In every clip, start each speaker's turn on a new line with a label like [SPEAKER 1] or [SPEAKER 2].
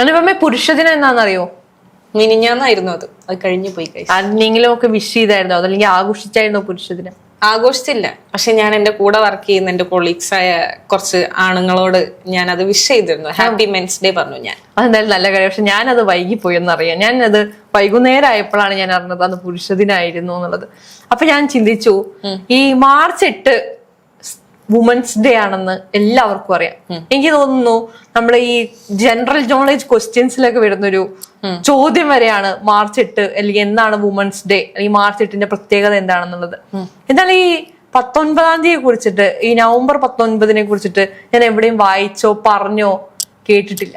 [SPEAKER 1] അനുപമ പുരുഷദിനം എന്നാന്നറിയോ?
[SPEAKER 2] മിനിഞ്ഞാന്നായിരുന്നു അത് കഴിഞ്ഞു പോയി.
[SPEAKER 1] ആരെങ്കിലും ഒക്കെ വിഷ് ചെയ്തായിരുന്നോ അതല്ലെങ്കിൽ ആഘോഷിച്ചായിരുന്നോ പുരുഷദിനം?
[SPEAKER 2] ആഘോഷിച്ചില്ല, പക്ഷെ ഞാൻ എന്റെ കൂടെ വർക്ക് ചെയ്യുന്ന എന്റെ കൊളീഗ്സ് ആയ കുറച്ച് ആണുങ്ങളോട് ഞാൻ അത് വിഷ് ചെയ്തിരുന്നു. ഹാപ്പി മെൻസ് ഡേ പറഞ്ഞു ഞാൻ.
[SPEAKER 1] അതെന്തായാലും നല്ല കാര്യം. പക്ഷെ ഞാനത് വൈകിപ്പോയി എന്നറിയാം. ഞാനത് വൈകുന്നേരം ആയപ്പോഴാണ് ഞാൻ അറിഞ്ഞത് അന്ന് പുരുഷദിനായിരുന്നു എന്നുള്ളത്. അപ്പൊ ഞാൻ ചിന്തിച്ചു, ഈ മാർച്ച് 8 വുമൻസ് ഡേ ആണെന്ന് എല്ലാവർക്കും അറിയാം. എനിക്ക് തോന്നുന്നു നമ്മൾ ഈ ജനറൽ നോളേജ് ക്വസ്റ്റ്യൻസിലൊക്കെ വരുന്നൊരു ചോദ്യം വരെയാണ് മാർച്ച് 8 അല്ലെങ്കിൽ എന്താണ് വുമൻസ് ഡേ അല്ലെങ്കിൽ മാർച്ച് 8ന്റെ പ്രത്യേകത എന്താണെന്നുള്ളത്. എന്നാൽ ഈ 19-ാം തീയതിയെ കുറിച്ചിട്ട്, ഈ നവംബർ 19-നെ കുറിച്ചിട്ട് ഞാൻ എവിടെയും വായിച്ചോ പറഞ്ഞോ കേട്ടിട്ടില്ല.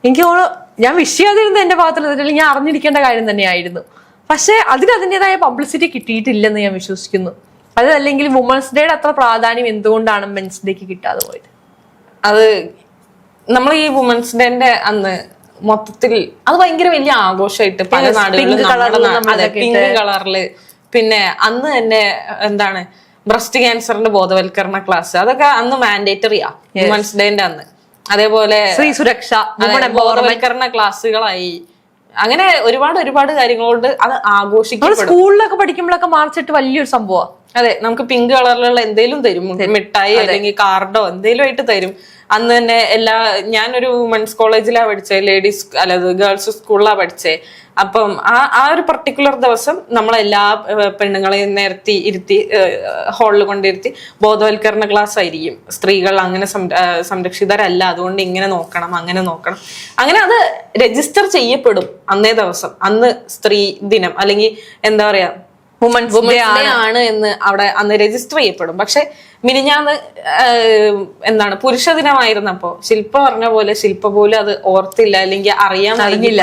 [SPEAKER 1] എനിക്ക് തോന്നുന്നു ഞാൻ വിഷയാതിരുന്ന എന്റെ ഭാഗത്തുള്ള അല്ലെങ്കിൽ ഞാൻ അറിഞ്ഞിരിക്കേണ്ട കാര്യം തന്നെയായിരുന്നു. പക്ഷെ അതിന് അതിൻ്റെതായ പബ്ലിസിറ്റി കിട്ടിയിട്ടില്ലെന്ന് ഞാൻ വിശ്വസിക്കുന്നു. അതല്ലെങ്കിൽ വുമൻസ് ഡേയുടെ അത്ര പ്രാധാന്യം എന്തുകൊണ്ടാണ് മെൻസ് ഡേക്ക് കിട്ടാതെ പോയത്?
[SPEAKER 2] അത് നമ്മൾ ഈ വുമൻസ് ഡേന്റെ അന്ന് മൊത്തത്തിൽ അത് ഭയങ്കര വലിയ ആഘോഷമായിട്ട് പല നാടുകളിലും പിങ്ക് കളറില്, പിന്നെ അന്ന് തന്നെ എന്താണ് ബ്രസ്റ്റ് ക്യാൻസറിന്റെ ബോധവൽക്കരണ ക്ലാസ്, അതൊക്കെ അന്ന് മാൻഡേറ്ററിയാ വുമൻസ് ഡേന്റെ അന്ന്. അതേപോലെ
[SPEAKER 1] സ്ത്രീ സുരക്ഷ,
[SPEAKER 2] ബോധവൽക്കരണ ക്ലാസ്സുകളായി. അങ്ങനെ ഒരുപാട് കാര്യങ്ങളോട് അത് ആഘോഷിക്കും.
[SPEAKER 1] സ്കൂളിലൊക്കെ പഠിക്കുമ്പോഴൊക്കെ മാർച്ച് 8 വലിയൊരു സംഭവമാണ്.
[SPEAKER 2] അതെ, നമുക്ക് പിങ്ക് കളറിലുള്ള എന്തേലും തരും, മിഠായി അല്ലെങ്കിൽ കാർഡോ എന്തേലും ആയിട്ട് തരും. അന്ന് തന്നെ ഞാനൊരു വുമൻസ് കോളേജിലാണ് പഠിച്ചത്, ലേഡീസ് അല്ല ഗേൾസ് സ്കൂളിലാണ് പഠിച്ചത്. അപ്പം ആ ഒരു പർട്ടിക്കുലർ ദിവസം നമ്മളെല്ലാ പെണ്ണുങ്ങളെയും ഇരുത്തി ഹാളിൽ കൊണ്ടിരുത്തി ബോധവൽക്കരണ ക്ലാസ് ആയിരിക്കും. സ്ത്രീകൾ അങ്ങനെ സംരക്ഷിതരല്ല, അതുകൊണ്ട് ഇങ്ങനെ നോക്കണം അങ്ങനെ നോക്കണം. അങ്ങനെ അത് രജിസ്റ്റർ ചെയ്യപ്പെടും അന്നേ ദിവസം. അന്ന് സ്ത്രീ ദിനം അല്ലെങ്കിൽ എന്താ പറയാ വുമൻസ് ഡേ ആണ് എന്ന് അവിടെ അന്ന് രജിസ്റ്റർ ചെയ്യപ്പെടും. പക്ഷെ മിനിഞ്ഞാന്ന് എന്താണ് പുരുഷ ദിനമായിരുന്നപ്പോ ശില്പ പറഞ്ഞ പോലെ ശില്പ പോലും അത് ഓർത്തില്ല, അല്ലെങ്കിൽ അറിഞ്ഞില്ല.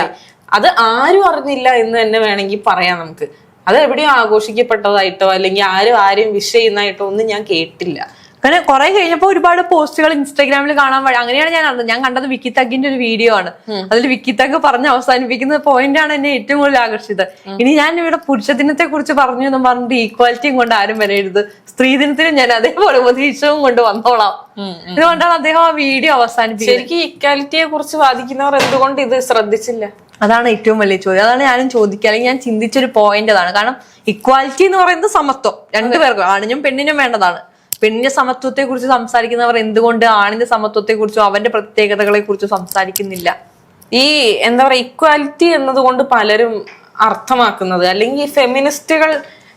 [SPEAKER 2] അത് ആരും അറിഞ്ഞില്ല എന്ന് തന്നെ വേണമെങ്കിൽ പറയാം നമുക്ക്. അത് എവിടെയും ആഘോഷിക്കപ്പെട്ടതായിട്ടോ അല്ലെങ്കിൽ ആരെയും വിഷ് ചെയ്യുന്നതായിട്ടോ ഒന്നും ഞാൻ കേട്ടില്ല.
[SPEAKER 1] കാരണം കുറെ കഴിഞ്ഞപ്പോ ഒരുപാട് പോസ്റ്റുകൾ ഇൻസ്റ്റാഗ്രാമിൽ കാണാൻ വഴി. അങ്ങനെയാണ് ഞാൻ കണ്ടത് വിക്കി തഗിന്റെ ഒരു വീഡിയോ ആണ്. അതിൽ വിക്കി തഗ് പറഞ്ഞ് അവസാനിപ്പിക്കുന്ന പോയിന്റ് ആണ് എന്നെ ഏറ്റവും കൂടുതൽ ആകർഷിച്ചത്. ഇനി ഞാൻ ഇവിടെ പുരുഷ ദിനത്തെ കുറിച്ച് പറഞ്ഞു എന്നും പറഞ്ഞിട്ട് ഈക്വാലിറ്റിയും കൊണ്ട് ആരും വരരുത്, സ്ത്രീ ദിനത്തിനും ഞാൻ അതേപോലെ ഉപദേശവും കൊണ്ട് വന്നോളാം. ഇതുകൊണ്ടാണ് അദ്ദേഹം ആ വീഡിയോ അവസാനിപ്പിച്ചത്.
[SPEAKER 2] ശരിക്കും ഈക്വാലിറ്റിയെ കുറിച്ച് വാദിക്കുന്നവർ എന്തുകൊണ്ട് ഇത് ശ്രദ്ധിച്ചില്ല?
[SPEAKER 1] അതാണ് ഏറ്റവും വലിയ ചോദ്യം. അതാണ് ഞാനും ചോദിക്കുക, അല്ലെങ്കിൽ ഞാൻ ചിന്തിച്ചൊരു പോയിന്റ് അതാണ്. കാരണം ഇക്വാലിറ്റി എന്ന് പറയുന്നത് സമത്വം, രണ്ടുപേർക്കും ആണിനും പെണ്ണിനും വേണ്ടതാണ്. പെണ്ണിന്റെ സമത്വത്തെ കുറിച്ച് സംസാരിക്കുന്നവർ എന്തുകൊണ്ട് ആണിന്റെ സമത്വത്തെ കുറിച്ചോ അവന്റെ പ്രത്യേകതകളെ കുറിച്ചോ സംസാരിക്കുന്നില്ല?
[SPEAKER 2] ഈ എന്താ പറയാ ഇക്വാലിറ്റി എന്നതുകൊണ്ട് പലരും അർത്ഥമാക്കുന്നത്, അല്ലെങ്കിൽ ഫെമിനിസ്റ്റുകൾ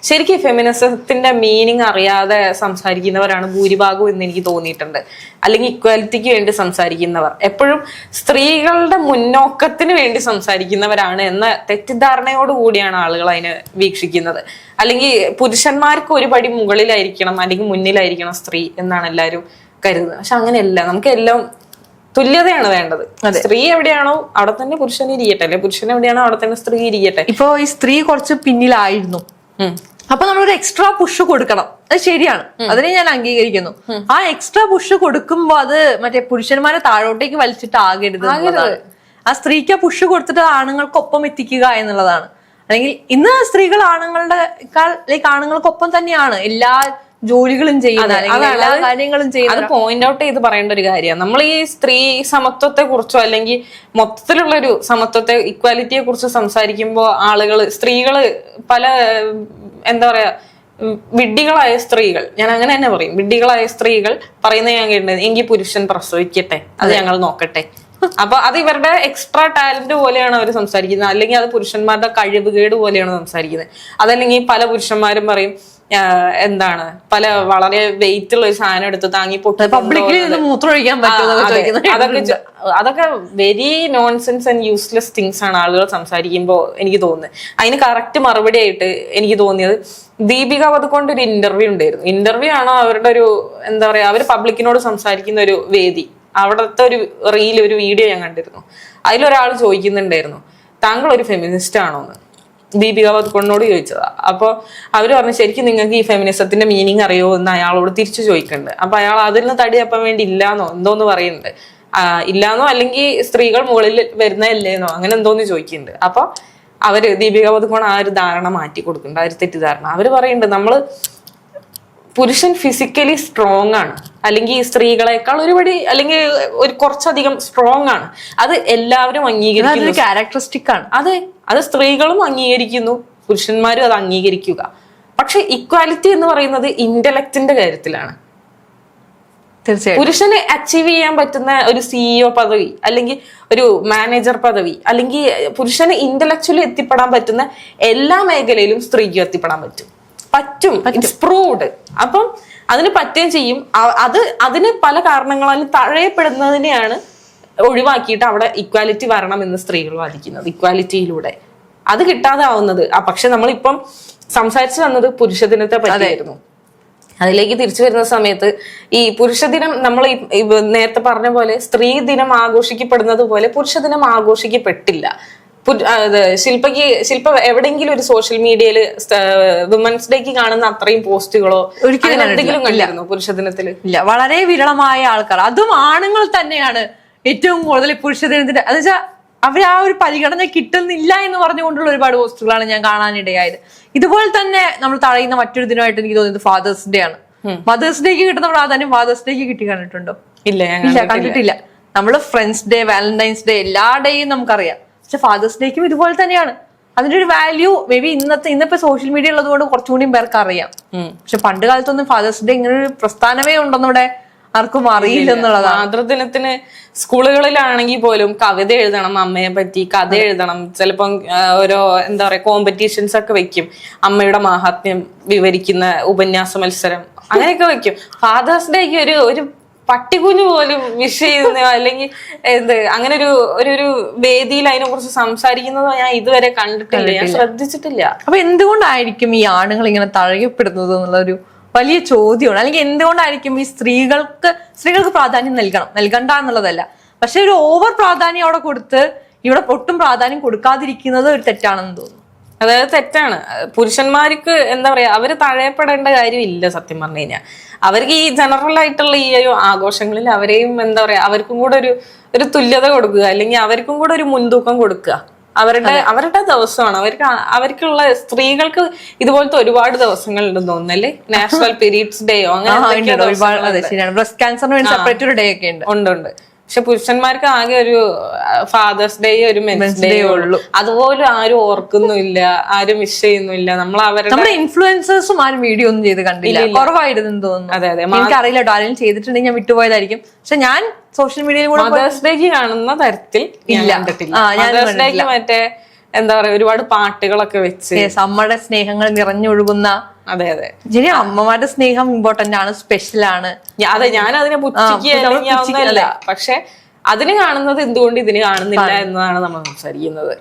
[SPEAKER 2] ശരിക്കും ഫെമിനിസത്തിന്റെ മീനിങ് അറിയാതെ സംസാരിക്കുന്നവരാണ് ഭൂരിഭാഗവും എന്ന് എനിക്ക് തോന്നിയിട്ടുണ്ട്. അല്ലെങ്കിൽ ഇക്വാലിറ്റിക്ക് വേണ്ടി സംസാരിക്കുന്നവർ എപ്പോഴും സ്ത്രീകളുടെ മുന്നോക്കത്തിന് വേണ്ടി സംസാരിക്കുന്നവരാണ് എന്ന തെറ്റിദ്ധാരണയോട് കൂടിയാണ് ആളുകൾ അതിനെ വീക്ഷിക്കുന്നത്. അല്ലെങ്കിൽ പുരുഷന്മാർക്ക് ഒരു പടി മുകളിലായിരിക്കണം അല്ലെങ്കിൽ മുന്നിലായിരിക്കണം സ്ത്രീ എന്നാണ് എല്ലാവരും കരുതുന്നത്. പക്ഷെ അങ്ങനെയല്ല, നമുക്ക് എല്ലാം തുല്യതയാണ് വേണ്ടത്. സ്ത്രീ എവിടെയാണോ അവിടെ തന്നെ പുരുഷൻ ഇരിക്കട്ടെ, അല്ലെ പുരുഷൻ എവിടെയാണോ അവിടെ തന്നെ സ്ത്രീ ഇരിക്കട്ടെ.
[SPEAKER 1] ഇപ്പൊ ഈ സ്ത്രീ കുറച്ച് പിന്നിലായിരുന്നു, അപ്പൊ നമ്മളൊരു എക്സ്ട്രാ പുഷ് കൊടുക്കണം. അത് ശരിയാണ്, അതിനെ ഞാൻ അംഗീകരിക്കുന്നു. ആ എക്സ്ട്രാ പുഷ് കൊടുക്കുമ്പോ അത് മറ്റേ പുരുഷന്മാരെ താഴോട്ടേക്ക് വലിച്ചിട്ട് ആകരുത്. ആ സ്ത്രീക്ക് പുഷ് കൊടുത്തിട്ട് ആണുങ്ങൾക്കൊപ്പം എത്തിക്കുക എന്നുള്ളതാണ്. അല്ലെങ്കിൽ ഇന്ന് സ്ത്രീകൾ ആണുങ്ങൾക്കൊപ്പം തന്നെയാണ് എല്ലാ ജോലികളും ചെയ്യുന്നത്, എല്ലാ കാര്യങ്ങളും ചെയ്യുന്നത്.
[SPEAKER 2] അത് പോയിന്റ് ഔട്ട് ചെയ്ത് പറയേണ്ട ഒരു കാര്യമാണ്. നമ്മൾ ഈ സ്ത്രീ സമത്വത്തെ കുറിച്ചോ അല്ലെങ്കിൽ മൊത്തത്തിലുള്ള ഒരു സമത്വത്തെ ഇക്വാലിറ്റിയെ കുറിച്ച് സംസാരിക്കുമ്പോൾ സ്ത്രീകള് പല എന്താ പറയാ വിഡ്ഢികളായ സ്ത്രീകൾ, ഞാൻ അങ്ങനെ തന്നെ പറയും, വിഡ്ഢികളായ സ്ത്രീകൾ പറയുന്നത് ഞാൻ കേട്ടത്, എങ്കിൽ പുരുഷൻ പ്രസവിക്കട്ടെ, അത് ഞങ്ങൾ നോക്കട്ടെ. അപ്പൊ അത് ഇവരുടെ എക്സ്ട്രാ ടാലന്റ് പോലെയാണ് അവർ സംസാരിക്കുന്നത്, അല്ലെങ്കിൽ അത് പുരുഷന്മാരുടെ കഴിവുകേട് പോലെയാണ് സംസാരിക്കുന്നത്. അതല്ലെങ്കിൽ പല പുരുഷന്മാരും പറയും എന്താണ് വളരെ വെയിറ്റ് ഉള്ള ഒരു സാധനം എടുത്ത് താങ്ങി അതൊക്കെ very nonsense and useless things ആണ് ആളുകൾ സംസാരിക്കുമ്പോൾ എനിക്ക് തോന്നുന്നത്. അതിന് കറക്റ്റ് മറുപടി ആയിട്ട് എനിക്ക് തോന്നിയത് ദീപിക പദുകൊണ്ട് ഒരു ഇന്റർവ്യൂ ആണോ അവരുടെ ഒരു എന്താ പറയാ അവർ പബ്ലിക്കിനോട് സംസാരിക്കുന്ന ഒരു വേദി, അവിടുത്തെ ഒരു ഒരു വീഡിയോ ഞാൻ കണ്ടിരുന്നു. അതിലൊരാൾ ചോദിക്കുന്നുണ്ടായിരുന്നു, താങ്കൾ ഒരു ഫെമിനിസ്റ്റ് ആണോന്ന് ദീപിക പദുകൊണ്ടോട് ചോദിച്ചതാ. അപ്പൊ അവര് പറഞ്ഞു, ശരിക്കും നിങ്ങൾക്ക് ഈ ഫെമിനിസത്തിന്റെ മീനിങ് അറിയോ എന്ന് അയാളോട് തിരിച്ചു ചോദിക്കുന്നുണ്ട്. അപ്പൊ അയാൾ അതിൽ നിന്ന് തടിയപ്പാൻ വേണ്ടി ഇല്ലാന്നോ എന്തോന്ന് പറയുന്നുണ്ട്, ഇല്ലാന്നോ അല്ലെങ്കിൽ സ്ത്രീകൾ മുകളിൽ വരുന്നതല്ലേന്നോ അങ്ങനെ എന്തോന്ന് ചോദിക്കുന്നുണ്ട്. അപ്പൊ അവര് ദീപിക പദുകോൺ ആ ഒരു ധാരണ മാറ്റി കൊടുക്കുന്നുണ്ട്, ആ ഒരു തെറ്റിദ്ധാരണ. അവര് പറയുന്നുണ്ട്, നമ്മള് പുരുഷൻ ഫിസിക്കലി സ്ട്രോങ് ആണ്, അല്ലെങ്കിൽ സ്ത്രീകളെക്കാൾ ഒരുപടി അല്ലെങ്കിൽ ഒരു കുറച്ചധികം സ്ട്രോങ് ആണ്. അത് എല്ലാവരും അംഗീകരിക്കുന്നു,
[SPEAKER 1] ക്യാരക്ടറിസ്റ്റിക് ആണ്.
[SPEAKER 2] അതെ, അത് സ്ത്രീകളും അംഗീകരിക്കുന്നു, പുരുഷന്മാരും അത് അംഗീകരിക്കുക. പക്ഷെ ഇക്വാലിറ്റി എന്ന് പറയുന്നത് ഇന്റലക്റ്റിന്റെ കാര്യത്തിലാണ്.
[SPEAKER 1] തീർച്ചയായും
[SPEAKER 2] പുരുഷന് അച്ചീവ് ചെയ്യാൻ പറ്റുന്ന ഒരു സിഇഒ പദവി, അല്ലെങ്കിൽ ഒരു മാനേജർ പദവി, അല്ലെങ്കിൽ പുരുഷന് ഇന്റലക്ച്വലി എത്തിപ്പെടാൻ പറ്റുന്ന എല്ലാ മേഖലയിലും സ്ത്രീക്ക് എത്തിപ്പെടാൻ പറ്റും. It's proved. അപ്പം അതിന് പറ്റുകയും ചെയ്യും. അതിന് പല കാരണങ്ങളാലും തഴയപ്പെടുന്നതിനെയാണ് ഒഴിവാക്കിയിട്ട് അവിടെ ഇക്വാലിറ്റി വരണമെന്ന് സ്ത്രീകൾ വാദിക്കുന്നത്, ഇക്വാലിറ്റിയിലൂടെ. അത് കിട്ടാതെ ആവുന്നത്. പക്ഷെ നമ്മളിപ്പം സംസാരിച്ചു വന്നത് പുരുഷ ദിനത്തെ പറ്റിയായിരുന്നു. അതിലേക്ക് തിരിച്ചു വരുന്ന സമയത്ത് ഈ പുരുഷ ദിനം നമ്മൾ നേരത്തെ പറഞ്ഞ പോലെ സ്ത്രീ ദിനം ആഘോഷിക്കപ്പെടുന്നത് പോലെ പുരുഷ ദിനം ആഘോഷിക്കപ്പെട്ടില്ല. ശില്പ എവിടെയെങ്കിലും ഒരു സോഷ്യൽ മീഡിയയിൽ വുമൻസ് ഡേക്ക് കാണുന്ന അത്രയും പോസ്റ്റുകളോ എന്തെങ്കിലും കണ്ടിരുന്നു പുരുഷ ദിനത്തില്?
[SPEAKER 1] ഇല്ല, വളരെ വിരളമായ ആൾക്കാർ, അതും ആണുങ്ങൾ തന്നെയാണ് ഏറ്റവും കൂടുതൽ പുരുഷ ദിനത്തിന്റെ. എന്ന് വെച്ചാൽ അവർ ആ ഒരു പരിഗണന കിട്ടുന്നില്ല എന്ന് പറഞ്ഞുകൊണ്ടുള്ള ഒരുപാട് പോസ്റ്റുകളാണ് ഞാൻ കാണാനിടയായത്. ഇതുപോലെ തന്നെ നമ്മൾ തഴയുന്ന മറ്റൊരു ദിനമായിട്ട് എനിക്ക് തോന്നിയത് ഫാദേഴ്സ് ഡേ ആണ്. മദേഴ്സ് ഡേക്ക് കിട്ടുന്ന പ്രാധാന്യം ഫാദേഴ്സ് ഡേക്ക് കിട്ടി കണ്ടിട്ടുണ്ടോ?
[SPEAKER 2] ഇല്ല,
[SPEAKER 1] കണ്ടിട്ടില്ല. നമ്മള് ഫ്രണ്ട്സ് ഡേ, വാലന്റൈൻസ് ഡേ, എല്ലാ ഡേയും നമുക്കറിയാം. പക്ഷെ ഫാദേഴ്സ് ഡേക്കും ഇതുപോലെ തന്നെയാണ്. അതിന്റെ ഒരു വാല്യൂ മേ ബി ഇന്നിപ്പോ സോഷ്യൽ മീഡിയ ഉള്ളത് കൊണ്ട് കുറച്ചുകൂടി പേർക്ക് അറിയാം. പക്ഷെ പണ്ട് കാലത്തൊന്നും ഫാദേഴ്സ് ഡേ ഇങ്ങനെ ഒരു പ്രസ്ഥാനമേ ഉണ്ടെന്ന് ഇവിടെ ആർക്കും അറിയില്ല എന്നുള്ളതാണ്.
[SPEAKER 2] മാതൃദിനത്തിന് സ്കൂളുകളിലാണെങ്കിൽ പോലും കവിത എഴുതണം, അമ്മയെ പറ്റി കഥ എഴുതണം. ചിലപ്പം ഓരോ എന്താ പറയാ കോമ്പറ്റീഷൻസ് ഒക്കെ വെക്കും, അമ്മയുടെ മാഹാത്മ്യം വിവരിക്കുന്ന ഉപന്യാസ മത്സരം അങ്ങനെയൊക്കെ വെക്കും. ഫാദേഴ്സ് ഡേക്ക് ഒരു പട്ടികുഞ്ഞു പോലും വിഷ് ചെയ്യുന്ന അല്ലെങ്കിൽ അങ്ങനെ ഒരു വേദിയിൽ അതിനെ കുറിച്ച് സംസാരിക്കുന്നതോ ഞാൻ ഇതുവരെ കണ്ടിട്ടില്ല, ഞാൻ ശ്രദ്ധിച്ചിട്ടില്ല.
[SPEAKER 1] അപ്പൊ എന്തുകൊണ്ടായിരിക്കും ഈ ആണുങ്ങൾ ഇങ്ങനെ തഴയപ്പെടുന്നത് എന്നുള്ളൊരു വലിയ ചോദ്യമാണ്. അല്ലെങ്കിൽ എന്തുകൊണ്ടായിരിക്കും ഈ സ്ത്രീകൾക്ക് പ്രാധാന്യം നൽകണ്ട എന്നുള്ളതല്ല, പക്ഷെ ഒരു ഓവർ പ്രാധാന്യം അവിടെ കൊടുത്ത് ഇവിടെ ഒട്ടും പ്രാധാന്യം കൊടുക്കാതിരിക്കുന്നത് ഒരു തെറ്റാണെന്ന് തോന്നുന്നു.
[SPEAKER 2] അതായത് തെറ്റാണ്. പുരുഷന്മാർക്ക് എന്താ പറയാ, അവര് തഴയപ്പെടേണ്ട കാര്യമില്ല സത്യം പറഞ്ഞു കഴിഞ്ഞാൽ. അവർക്ക് ഈ ജനറൽ ആയിട്ടുള്ള ഈ ഒരു ആഘോഷങ്ങളിൽ അവരെയും എന്താ പറയാ, അവർക്കും കൂടെ ഒരു തുല്യത കൊടുക്കുക, അല്ലെങ്കിൽ അവർക്കും കൂടെ ഒരു മുൻതൂക്കം കൊടുക്കുക. അവരുടെ ദിവസമാണ്. അവർക്കുള്ള സ്ത്രീകൾക്ക് ഇതുപോലത്തെ ഒരുപാട് ദിവസങ്ങൾ ഉണ്ടെന്ന് തോന്നുന്നല്ലേ? നാഷണൽ പീരീഡ്സ് ഡേയോ അങ്ങനെ
[SPEAKER 1] ബ്രസ്റ്റ് ക്യാൻസറിന് വേണ്ടി സെപ്പറേറ്റ് ഒരു ഡേ ഒക്കെ
[SPEAKER 2] ഉണ്ട്. പക്ഷെ പുരുഷന്മാർക്ക് ആകെ ഒരു ഫാദേഴ്സ് ഡേ, ഒരു മെൻസ് ഡേ ഉള്ളൂ. അതുപോലും ആരും ഓർക്കുന്നില്ല, ആരും വിഷ് ചെയ്യുന്നില്ല. നമ്മുടെ
[SPEAKER 1] ഇൻഫ്ലുവൻസേഴ്സും ആരും വീഡിയോ ഒന്നും ചെയ്ത് കണ്ടില്ല, കുറവായിരുന്നു തോന്നുന്നു.
[SPEAKER 2] അതെ,
[SPEAKER 1] എനിക്കറിയില്ല, ആരെങ്കിലും ചെയ്തിട്ടുണ്ടെങ്കിൽ ഞാൻ വിട്ടുപോയതായിരിക്കും. പക്ഷെ ഞാൻ സോഷ്യൽ മീഡിയയിൽ കൂടെ
[SPEAKER 2] മദേഴ്സ് ഡേക്ക് കാണുന്ന തരത്തിൽ കണ്ടിട്ടില്ല. മദേഴ്സ് ഡേക്ക് മറ്റേ എന്താ പറയാ ഒരുപാട് പാട്ടുകളൊക്കെ വെച്ച്
[SPEAKER 1] അമ്മയുടെ സ്നേഹങ്ങൾ നിറഞ്ഞൊഴുകുന്ന.
[SPEAKER 2] അതെ,
[SPEAKER 1] ശരി, അമ്മമാരുടെ സ്നേഹം ഇമ്പോർട്ടന്റ് ആണ്, സ്പെഷ്യൽ ആണ്.
[SPEAKER 2] അതെ, ഞാൻ അതിനെ പുച്ഛിക്കുകയല്ല, പക്ഷെ അതിന് കാണുന്നത് എന്തുകൊണ്ട് ഇതിന് കാണുന്നില്ല എന്നതാണ് നമ്മൾ സംസാരിക്കുന്നത്.